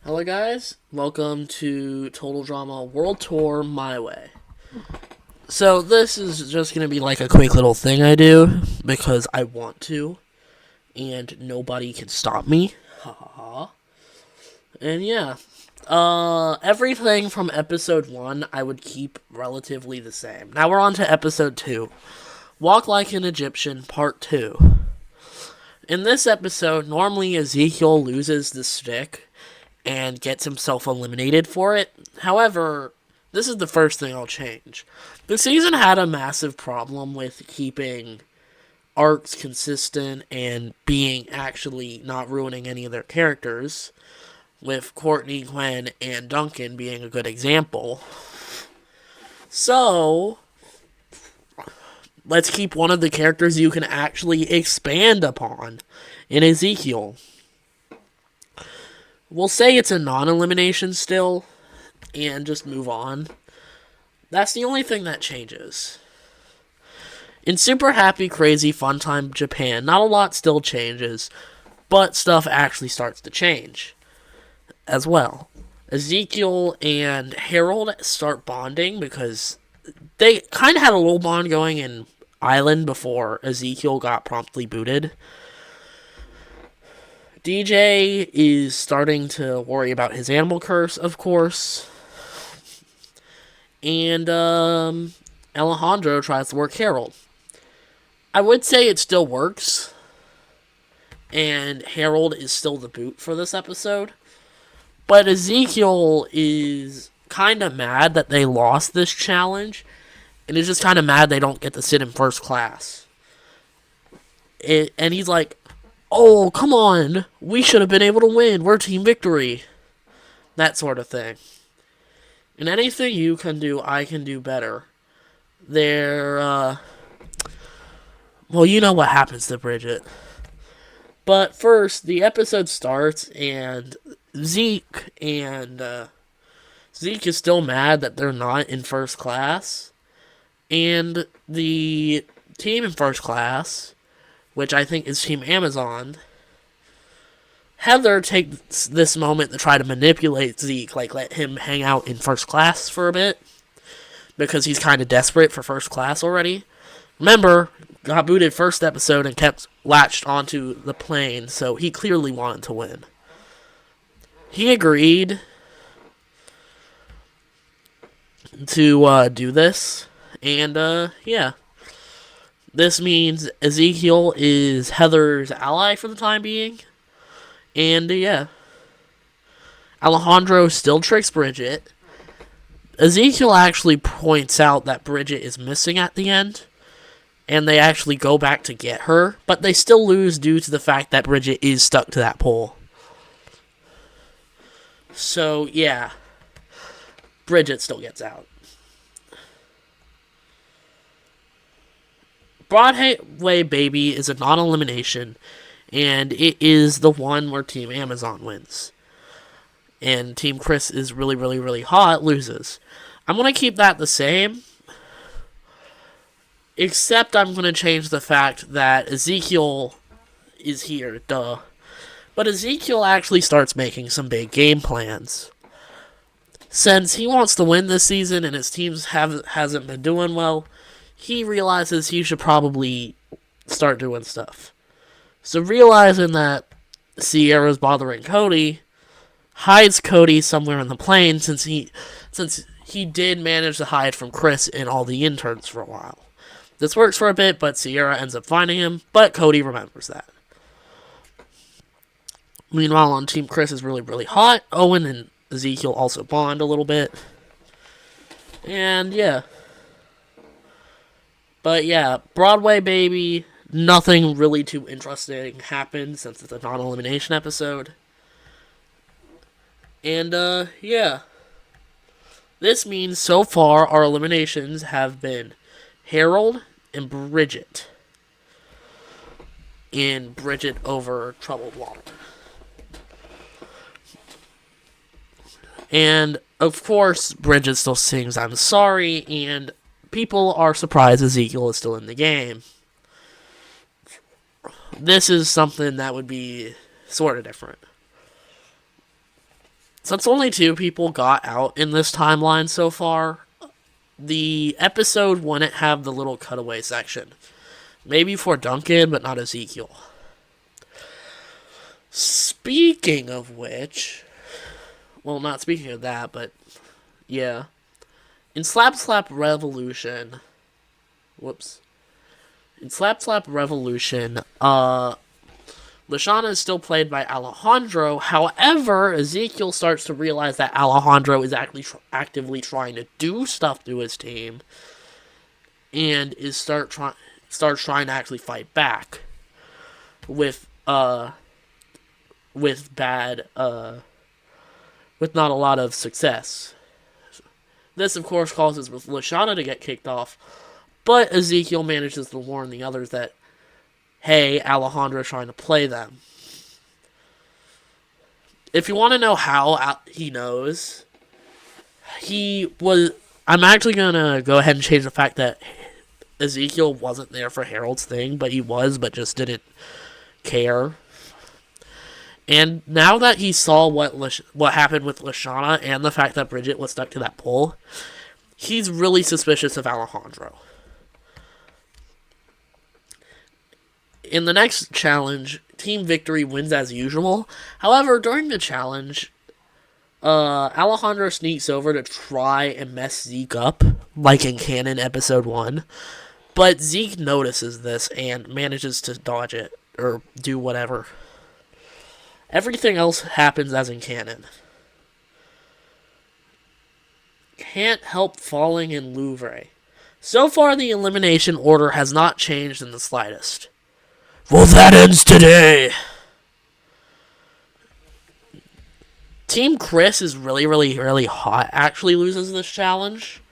Hello guys, welcome to Total Drama World Tour My Way. So this is just going to be like a quick little thing I do because I want to and nobody can stop me. Ha ha ha. And yeah, everything from episode 1 I would keep relatively the same. Now we're on to episode 2. Walk Like an Egyptian part 2. In this episode, normally Ezekiel loses the stick and gets himself eliminated for it. However, this is the first thing I'll change. The season had a massive problem with keeping arcs consistent and being actually not ruining any of their characters, with Courtney, Gwen, and Duncan being a good example. So, let's keep one of the characters you can actually expand upon in Ezekiel. We'll say it's a non-elimination still, and just move on. That's the only thing that changes. In Super Happy, Crazy, Fun Time Japan, not a lot still changes, but stuff actually starts to change as well. Ezekiel and Harold start bonding because they kind of had a little bond going in Island before Ezekiel got promptly booted. DJ is starting to worry about his animal curse, of course. And Alejandro tries to work Harold. I would say it still works. And Harold is still the boot for this episode. But Ezekiel is kind of mad that they lost this challenge. And is just kind of mad they don't get to sit in first class. And he's like, oh, come on. We should have been able to win. We're Team Victory. That sort of thing. And anything you can do, I can do better. Well, you know what happens to Bridget. But first, the episode starts, and Zeke is still mad that they're not in first class. And the team in first class, which I think is Team Amazon, Heather takes this moment to try to manipulate Zeke, like let him hang out in first class for a bit, because he's kind of desperate for first class already. Remember, got booted first episode and kept latched onto the plane, so he clearly wanted to win. He agreed to do this, and yeah. This means Ezekiel is Heather's ally for the time being. And yeah. Alejandro still tricks Bridget. Ezekiel actually points out that Bridget is missing at the end. And they actually go back to get her. But they still lose due to the fact that Bridget is stuck to that pole. So yeah. Bridget still gets out. Broadway Baby is a non-elimination, and it is the one where Team Amazon wins. And Team Chris is really, really, really hot, loses. I'm going to keep that the same, except I'm going to change the fact that Ezekiel is here, duh. But Ezekiel actually starts making some big game plans. Since he wants to win this season and his teams hasn't been doing well, he realizes he should probably start doing stuff. So realizing that Sierra's bothering Cody, hides Cody somewhere in the plane since he did manage to hide from Chris and all the interns for a while. This works for a bit, but Sierra ends up finding him, but Cody remembers that. Meanwhile, on Team Chris is really, really hot. Owen and Ezekiel also bond a little bit. And yeah. But yeah, Broadway Baby, nothing really too interesting happened since it's a non-elimination episode. And yeah. This means so far our eliminations have been Harold and Bridget. And Bridget over Troubled Water. And of course, Bridget still sings I'm Sorry, and people are surprised Ezekiel is still in the game. This is something that would be sort of different. Since only 2 people got out in this timeline so far, the episode wouldn't have the little cutaway section. Maybe for Duncan, but not Ezekiel. Speaking of which, well, not speaking of that, but yeah. In Slap Slap Revolution, in Slap Slap Revolution, Lashana is still played by Alejandro. However, Ezekiel starts to realize that Alejandro is actually actively trying to do stuff to his team, and starts trying to actually fight back with bad with not a lot of success. This, of course, causes Lashana to get kicked off, but Ezekiel manages to warn the others that, hey, Alejandro's trying to play them. If you want to know how he knows, I'm actually going to go ahead and change the fact that Ezekiel wasn't there for Harold's thing, but he was, but just didn't care. And now that he saw what happened with Lashana and the fact that Bridget was stuck to that pole, he's really suspicious of Alejandro. In the next challenge, Team Victory wins as usual. However, during the challenge, Alejandro sneaks over to try and mess Zeke up, like in Canon Episode 1. But Zeke notices this and manages to dodge it, or do whatever. Everything else happens as in Canon. Can't help falling in Louvre. So far, the elimination order has not changed in the slightest. Well, that ends today! Team Chris is really, really, really hot. Actually loses this challenge.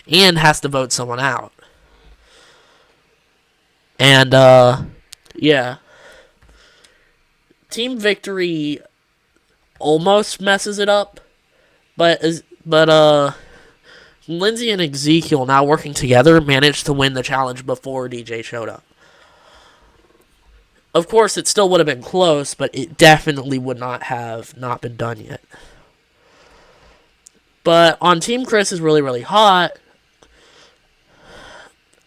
And has to vote someone out. And, yeah. Team Victory almost messes it up. But Lindsay and Ezekiel, now working together, managed to win the challenge before DJ showed up. Of course, it still would have been close, but it definitely would not have not been done yet. But on Team Chris is really, really hot.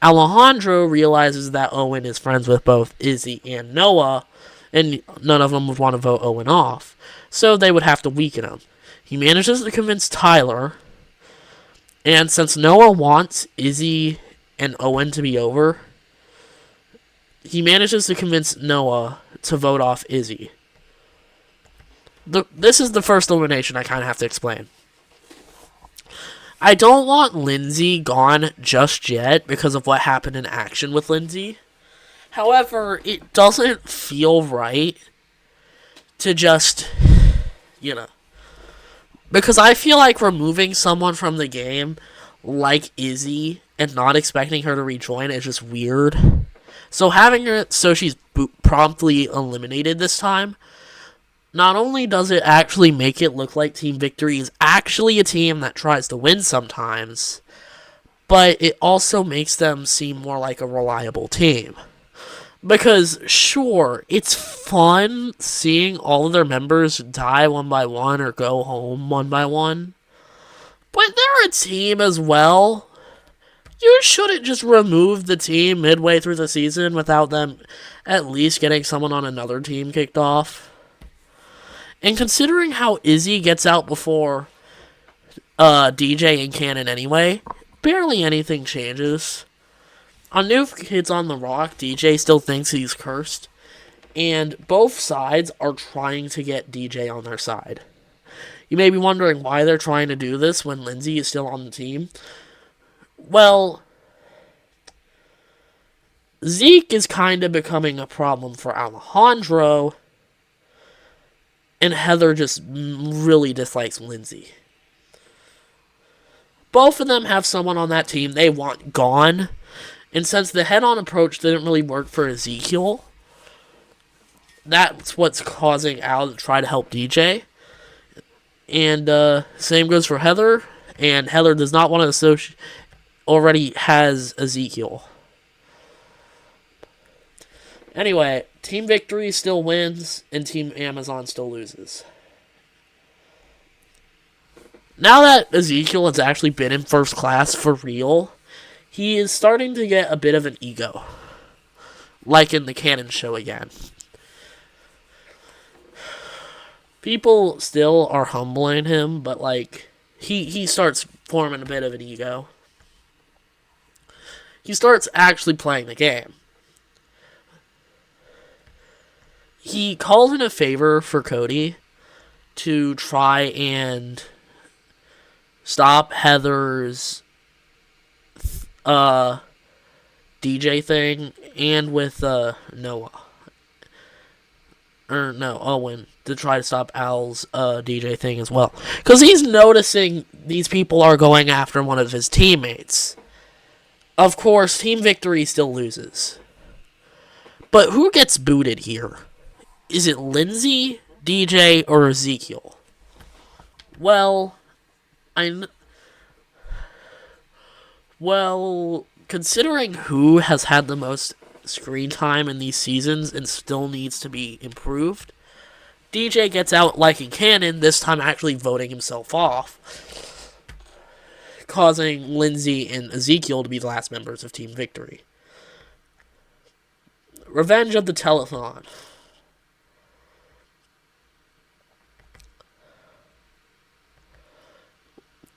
Alejandro realizes that Owen is friends with both Izzy and Noah, and none of them would want to vote Owen off, so they would have to weaken him. He manages to convince Tyler, and since Noah wants Izzy and Owen to be over, he manages to convince Noah to vote off Izzy. This is the first elimination I kind of have to explain. I don't want Lindsay gone just yet because of what happened in action with Lindsay. However, it doesn't feel right to just, because I feel like removing someone from the game like Izzy and not expecting her to rejoin is just weird. So having her so she's promptly eliminated this time, not only does it actually make it look like Team Victory is actually a team that tries to win sometimes, but it also makes them seem more like a reliable team. Because, sure, it's fun seeing all of their members die one by one or go home one by one, but they're a team as well. You shouldn't just remove the team midway through the season without them at least getting someone on another team kicked off. And considering how Izzy gets out before DJ and Cannon anyway, barely anything changes. On New Kids on the Rock, DJ still thinks he's cursed, and both sides are trying to get DJ on their side. You may be wondering why they're trying to do this when Lindsay is still on the team. Well, Zeke is kind of becoming a problem for Alejandro, and Heather just really dislikes Lindsay. Both of them have someone on that team they want gone, and since the head-on approach didn't really work for Ezekiel, that's what's causing Al to try to help DJ. And same goes for Heather, and Heather does not want to associate, already has Ezekiel. Anyway, Team Victory still wins, and Team Amazon still loses. Now that Ezekiel has actually been in first class for real, he is starting to get a bit of an ego. Like in the Cannon show again. People still are humbling him, but like he starts forming a bit of an ego. He starts actually playing the game. He calls in a favor for Cody to try and stop Heather's DJ thing, and with Noah. Owen, to try to stop Al's DJ thing as well. Because he's noticing these people are going after one of his teammates. Of course, Team Victory still loses. But who gets booted here? Is it Lindsay, DJ, or Ezekiel? Well, considering who has had the most screen time in these seasons and still needs to be improved, DJ gets out like in Cannon, this time actually voting himself off, causing Lindsay and Ezekiel to be the last members of Team Victory. Revenge of the Telethon.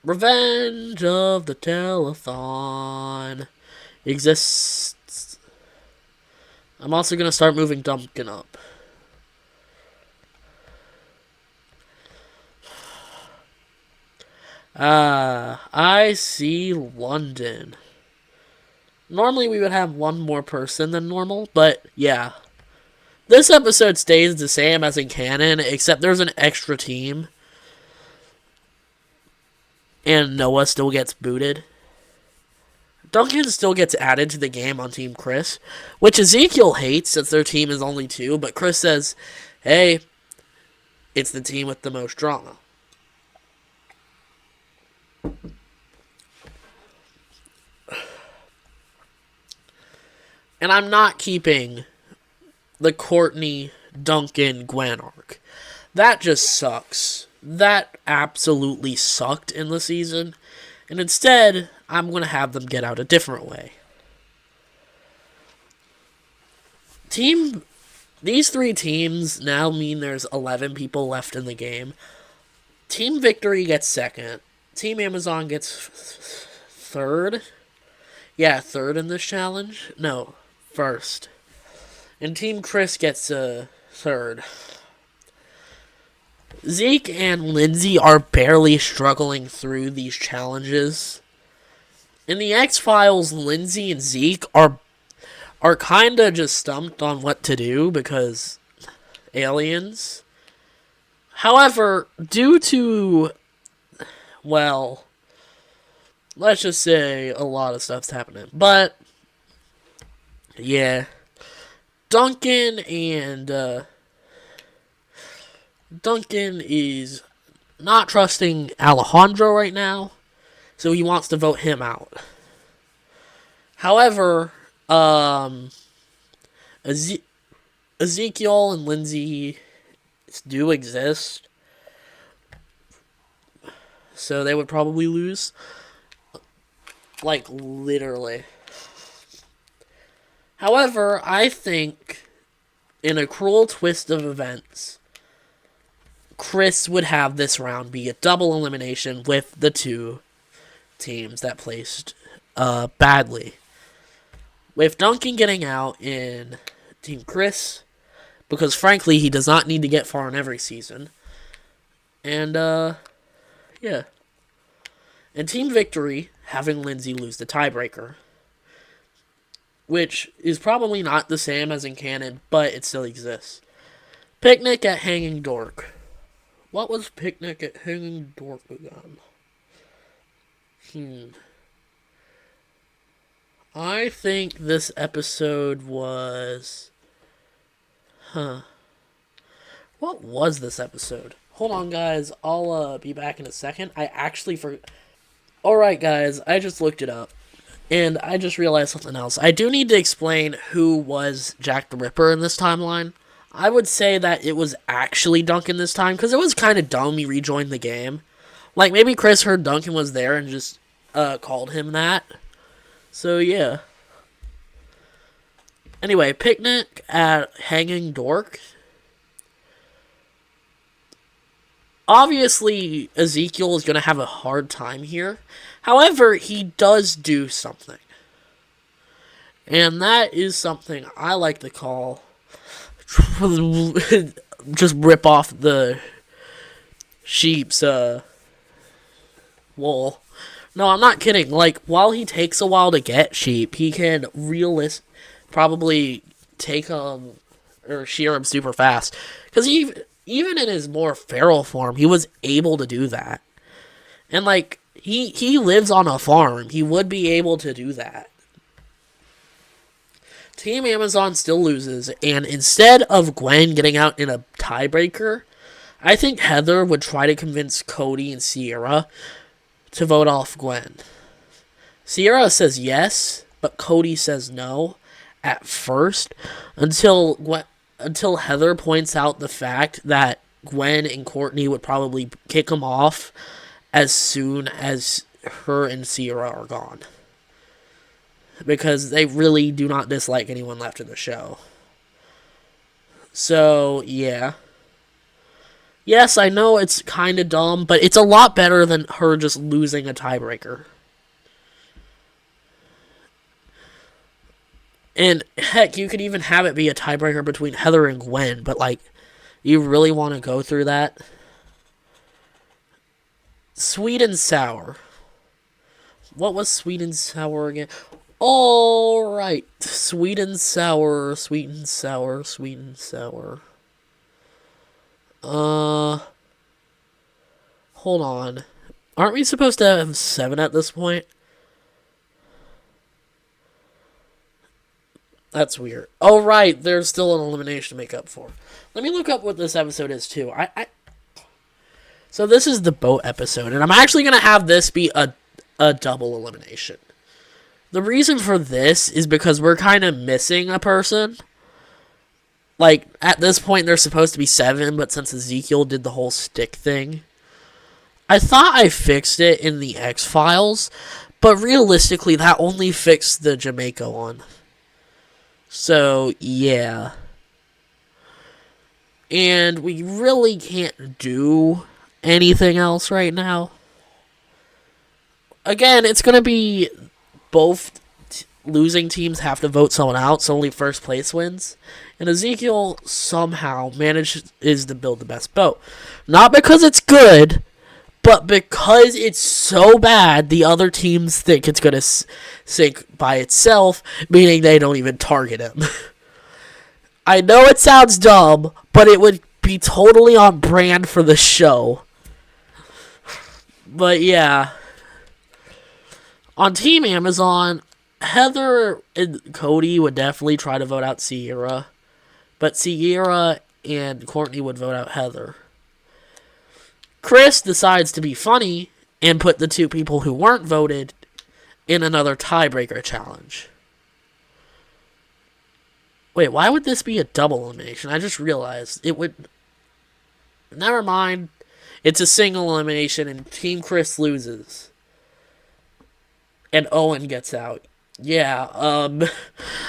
Revenge of the Telethon exists. I'm also going to start moving Duncan up. I see London. Normally we would have one more person than normal, but yeah. This episode stays the same as in Canon, except there's an extra team. And Noah still gets booted. Duncan still gets added to the game on Team Chris, which Ezekiel hates since their team is only 2, but Chris says, hey, it's the team with the most drama. And I'm not keeping the Courtney, Duncan, Gwen arc. That just sucks. That absolutely sucked in the season. And instead, I'm going to have them get out a different way. These 3 teams now mean there's 11 people left in the game. Team Victory gets second. Team Amazon gets third. Yeah, third in this challenge. No, first. And Team Chris gets third. Zeke and Lindsay are barely struggling through these challenges. In the X-Files, Lindsay and Zeke are kind of just stumped on what to do because aliens. However, due to, well, let's just say a lot of stuff's happening. But, yeah. Duncan is not trusting Alejandro right now, so he wants to vote him out. However, Ezekiel and Lindsay do exist, so they would probably lose. Like, literally. However, I think, in a cruel twist of events, Chris would have this round be a double elimination with the 2 teams that placed badly. With Duncan getting out in Team Chris, because frankly he does not need to get far in every season. And yeah. And Team Victory having Lindsay lose the tiebreaker, which is probably not the same as in Canon, but it still exists. Picnic at Hanging Dork. What was Picnic at Hanging Dork again? I think this episode was... What was this episode? Hold on, guys. I'll be back in a second. I actually forgot. Alright, guys. I just looked it up. And I just realized something else. I do need to explain who was Jack the Ripper in this timeline. I would say that it was actually Duncan this time, because it was kind of dumb he rejoined the game. Like, maybe Chris heard Duncan was there and just called him that. So, yeah. Anyway, picnic at Hanging Dork. Obviously, Ezekiel is going to have a hard time here. However, he does do something. And that is something I like to call just rip off the sheep's wool. No, I'm not kidding. Like, while he takes a while to get sheep, he can probably take or shear him super fast. Because even in his more feral form, he was able to do that. And, like, he lives on a farm. He would be able to do that. Team Amazon still loses, and instead of Gwen getting out in a tiebreaker, I think Heather would try to convince Cody and Sierra to vote off Gwen. Sierra says yes, but Cody says no at first until Heather points out the fact that Gwen and Courtney would probably kick him off as soon as her and Sierra are gone. Because they really do not dislike anyone left in the show. So, yeah. Yes, I know it's kind of dumb, but it's a lot better than her just losing a tiebreaker. And, heck, you could even have it be a tiebreaker between Heather and Gwen, but, like, you really want to go through that? Sweet and sour. What was sweet and sour again? Alright. Sweet and sour, sweet and sour, sweet and sour. Hold on. Aren't we supposed to have 7 at this point? That's weird. Oh, right. There's still an elimination to make up for. Let me look up what this episode is, too. So this is the boat episode, and I'm actually going to have this be a double elimination. The reason for this is because we're kind of missing a person. Like, at this point, there's supposed to be 7, but since Ezekiel did the whole stick thing, I thought I fixed it in the X-Files, but realistically, that only fixed the Jamaica one. So, yeah. And we really can't do anything else right now. Again, it's going to be both losing teams have to vote someone out, so only first place wins. And Ezekiel somehow manages to build the best boat. Not because it's good, but because it's so bad, the other teams think it's going to sink by itself, meaning they don't even target him. I know it sounds dumb, but it would be totally on brand for the show. But yeah. On Team Amazon, Heather and Cody would definitely try to vote out Sierra. But Sierra and Courtney would vote out Heather. Chris decides to be funny and put the 2 people who weren't voted in another tiebreaker challenge. Wait, why would this be a double elimination? I just realized it would... Never mind. It's a single elimination and Team Chris loses. And Owen gets out. Yeah,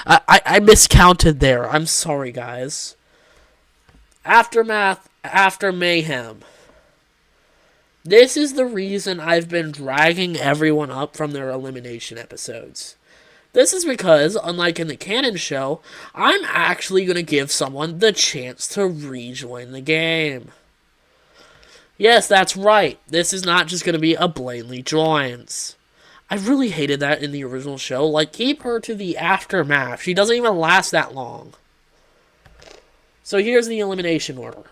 I miscounted there. I'm sorry, guys. Aftermath after mayhem. This is the reason I've been dragging everyone up from their elimination episodes. This is because, unlike in the canon show, I'm actually going to give someone the chance to rejoin the game. Yes, that's right. This is not just going to be a blindly joins. I really hated that in the original show. Like, keep her to the aftermath. She doesn't even last that long. So here's the elimination order.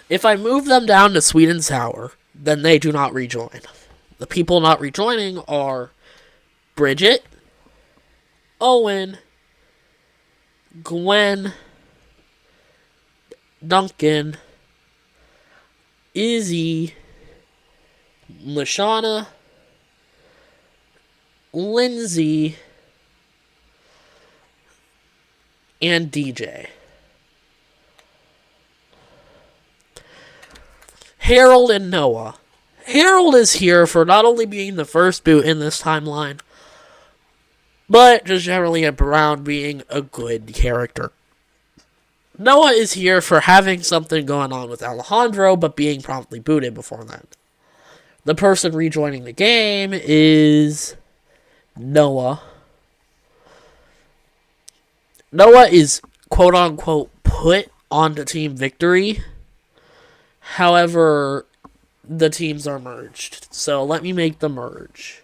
If I move them down to sweet and sour, then they do not rejoin. The people not rejoining are Bridget, Owen, Gwen, Duncan, Izzy, Lashana, Lindsay, and DJ. Harold and Noah. Harold is here for not only being the first boot in this timeline, but just generally around being a good character. Noah is here for having something going on with Alejandro, but being promptly booted before that. The person rejoining the game is Noah. Noah is quote-unquote put onto Team Victory. However, the teams are merged. So let me make the merge.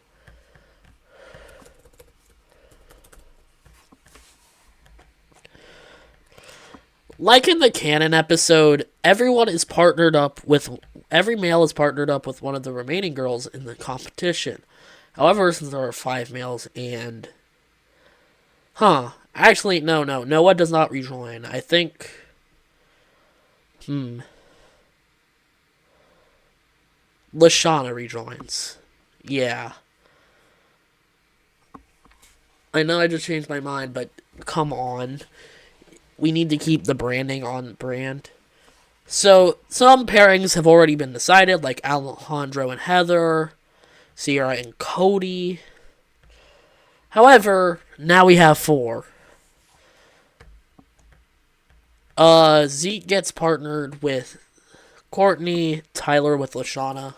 Like in the canon episode, every male is partnered up with one of the remaining girls in the competition. However, since there are 5 males and... Actually, no. Noah does not rejoin. I think... Lashana rejoins. Yeah. I know I just changed my mind, but come on. We need to keep the branding on brand. So, some pairings have already been decided, like Alejandro and Heather, Sierra and Cody. However, now we have 4. Zeke gets partnered with Courtney, Tyler with Lashana,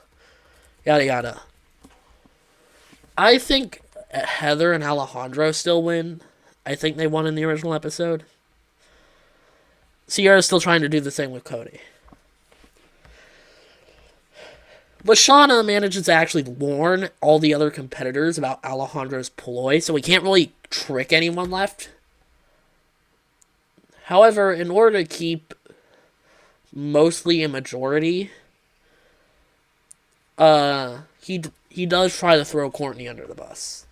yada yada. I think Heather and Alejandro still win. I think they won in the original episode. Sierra's still trying to do the thing with Cody. Lashana manages to actually warn all the other competitors about Alejandro's ploy, so we can't really trick anyone left. However, in order to keep mostly a majority, he does try to throw Courtney under the bus.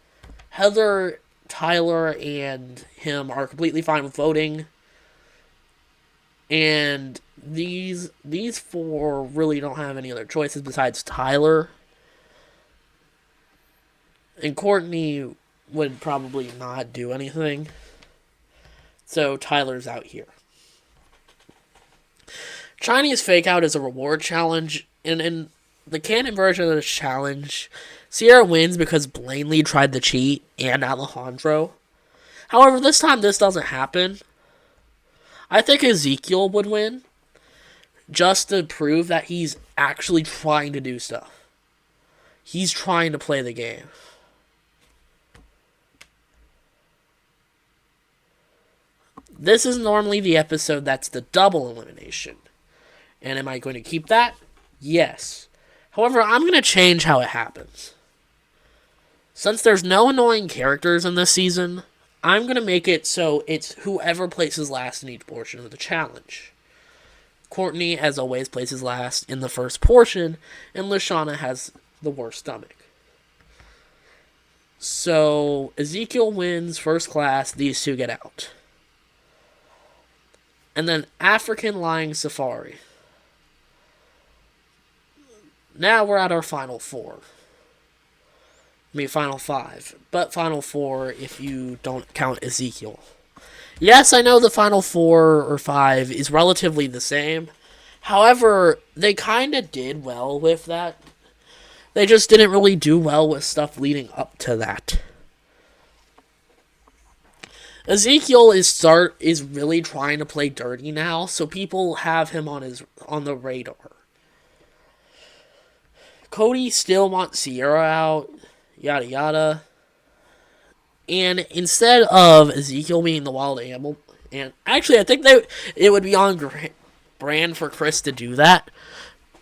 Heather, Tyler, and him are completely fine with voting. And these 4 really don't have any other choices besides Tyler. And Courtney would probably not do anything. So Tyler's out here. Chinese Fake Out is a reward challenge. And in the canon version of this challenge, Sierra wins because Blaney tried to cheat and Alejandro. However, this time this doesn't happen. I think Ezekiel would win, just to prove that he's actually trying to do stuff. He's trying to play the game. This is normally the episode that's the double elimination. And am I going to keep that? Yes. However, I'm going to change how it happens. Since there's no annoying characters in this season, I'm going to make it so it's whoever places last in each portion of the challenge. Courtney, as always, places last in the first portion, and Lashana has the worst stomach. So, Ezekiel wins first class, these 2 get out. And then African Lying Safari. Now we're at our final 4. Final 5. But final 4 if you don't count Ezekiel. Yes, I know the final 4 or 5 is relatively the same. However, they kind of did well with that. They just didn't really do well with stuff leading up to that. Ezekiel is really trying to play dirty now, so people have him on the radar. Cody still wants Sierra out. Yada yada. And instead of Ezekiel being the wild animal, and actually I think it would be on brand for Chris to do that,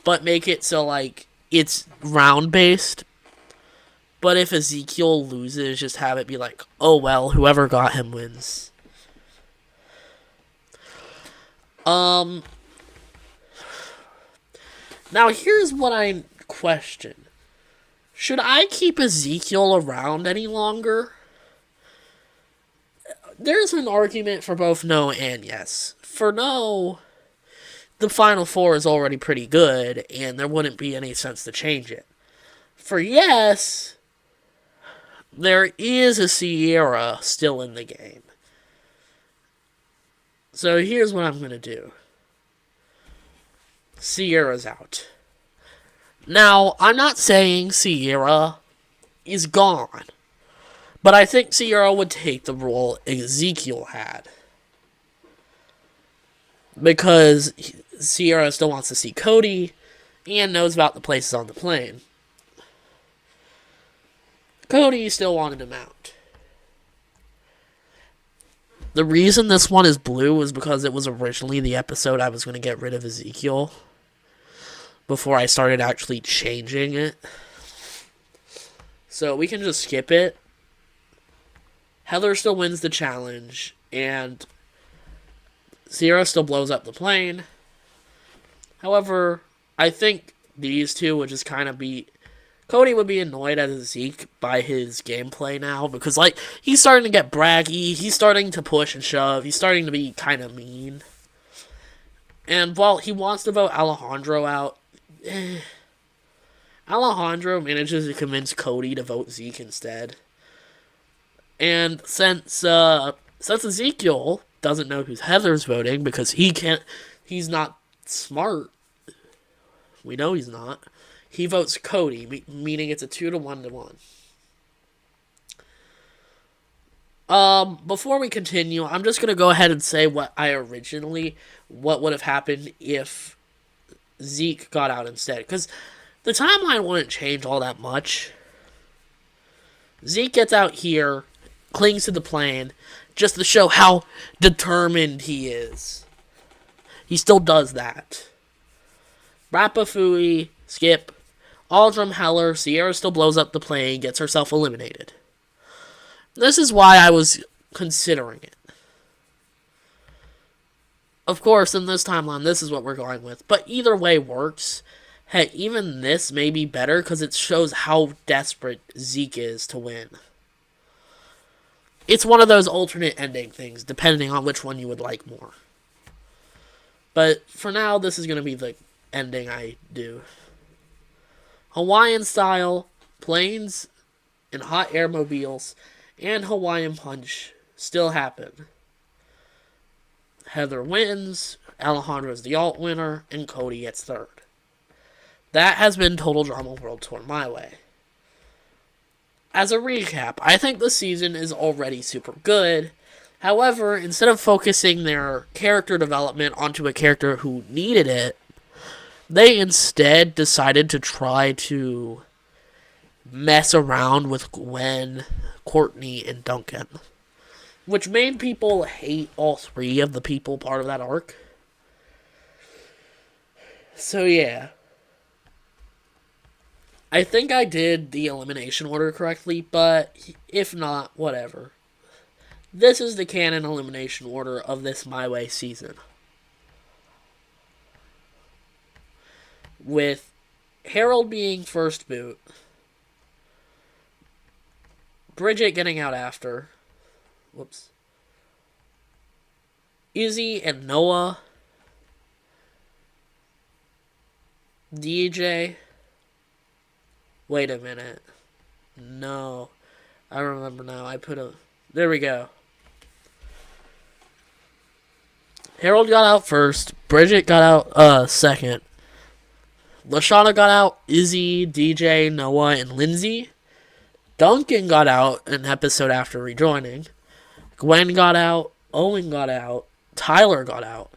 but make it so like it's round based. But if Ezekiel loses, just have it be like, oh well, whoever got him wins. Now here's what I question. Should I keep Ezekiel around any longer? There's an argument for both no and yes. For no, the final 4 is already pretty good, and there wouldn't be any sense to change it. For yes, there is a Sierra still in the game. So here's what I'm going to do. Sierra's out. Now, I'm not saying Sierra is gone, but I think Sierra would take the role Ezekiel had. Because Sierra still wants to see Cody and knows about the places on the plane. Cody still wanted him out. The reason this one is blue was because it was originally the episode I was going to get rid of Ezekiel before I started actually changing it. So we can just skip it. Heather still wins the challenge, and Sierra still blows up the plane. However, I think these two would just kind of be... Cody would be annoyed at Zeke by his gameplay now, because, like, he's starting to get braggy, he's starting to push and shove, he's starting to be kind of mean. And while he wants to vote Alejandro out, Alejandro manages to convince Cody to vote Zeke instead. And since Ezekiel doesn't know who Heather's voting, because he's not smart, we know he's not, he votes Cody, meaning it's a 2-1 to 1. Before we continue, I'm just going to go ahead and say what would have happened if Zeke got out instead. Because the timeline wouldn't change all that much. Zeke gets out here, clings to the plane, just to show how determined he is. He still does that. Rapafui, Skip, Aldrum, Heller, Sierra still blows up the plane, gets herself eliminated. This is why I was considering it. Of course, in this timeline, this is what we're going with. But either way works. Heck, even this may be better because it shows how desperate Zeke is to win. It's one of those alternate ending things, depending on which one you would like more. But for now, this is going to be the ending I do. Hawaiian style, planes, and hot air mobiles, and Hawaiian punch still happen. Heather wins, Alejandro's the alt winner, and Cody gets third. That has been Total Drama World Tour My Way. As a recap, I think the season is already super good. However, instead of focusing their character development onto a character who needed it, they instead decided to try to mess around with Gwen, Courtney, and Duncan, which made people hate all three of the people part of that arc. So yeah. I think I did the elimination order correctly, but if not, whatever. This is the canon elimination order of this My Way season. With Harold being first boot, Bridget getting out after, Izzy and Noah, DJ, wait a minute, no, I remember now, there we go. Harold got out first, Bridget got out second, Lashana got out, Izzy, DJ, Noah, and Lindsay. Duncan got out an episode after rejoining. Gwen got out, Owen got out, Tyler got out.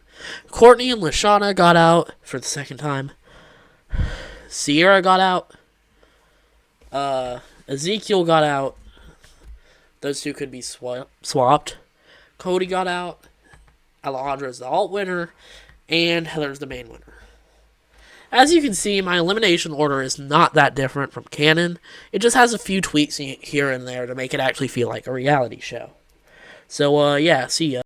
Courtney and Lashana got out for the second time. Sierra got out. Ezekiel got out. Those two could be swapped. Cody got out. Alejandro's the alt winner. And Heather's the main winner. As you can see, my elimination order is not that different from canon. It just has a few tweaks here and there to make it actually feel like a reality show. So, yeah, see ya.